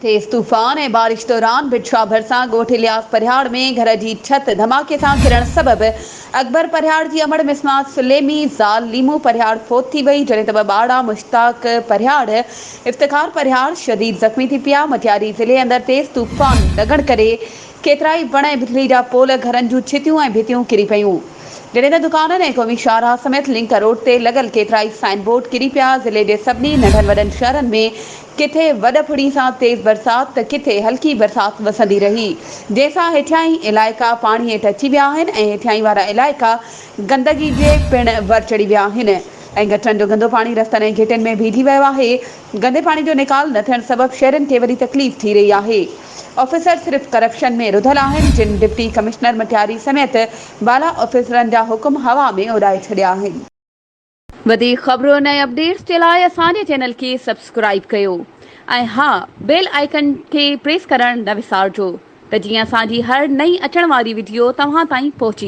तेज तूफ़ान ऐं बारिश दौरान भिटशा भरिसां ॻोठ इलियास परिहाड़ में घर जी छत धमाके सां किरण सबबि अकबर परिहाड़ जी अमड़ मिसमात सुलेमी ज़ाल लीमू परिहाड़ फोत थी वई, जॾहिं त ॿ ॿार मुश्ताक परिहाड़ इफ्तिखार परिहाड़ शदीद ज़ख़्मी थी पिया। मटियारी ज़िले अंदरि तेज़ तूफ़ान लॻण करे केतिराई वण ऐं बिजली जा पोल, घरनि जूं छितियूं ऐं भितियूं किरी पयूं, जॾहिं त दुकाननि ऐं क़ौमी शाहराह समेत लिंक रोड ते लॻल केतिराई साइन बोर्ड किरी पिया। ज़िले जे सभिनी नंढनि वॾनि शहरनि में किथे वॾ फुड़ी सां तेज़ बरसात त किथे हल्की बरसात वसंदी रही, जंहिंसां हेठियाई इलाइक़ा पाणी हेठि अची विया आहिनि ऐं हेठियाई वारा इलाइक़ा गंदगी जे पिण वर चढ़ी विया आहिनि ऐं गटरनि जो गंदो पाणी रस्तनि ऐं घिटियुनि में भीजी वियो आहे। गंदे पाणी जो निकाल न थियण सबबि शहरनि खे वॾी तकलीफ़ थी रही आहे। ऑफिसर सिर्फ़ करप्शन में रुधल आहिनि, जिन डिप्टी कमिश्नर मटियारी समेत बाला ऑफिसरनि जा हुकुम हवा में उॾाए छॾिया आहिनि। वधीक ख़बरुनि ऐं अपडेट्स जे लाइ असांजे चैनल खे सब्सक्राइब कयो ऐं हा, बेल आइकन खे प्रेस करणु न विसारिजो त जीअं असांजी हर नई अचण वारी वीडियो तव्हां ताईं पहुची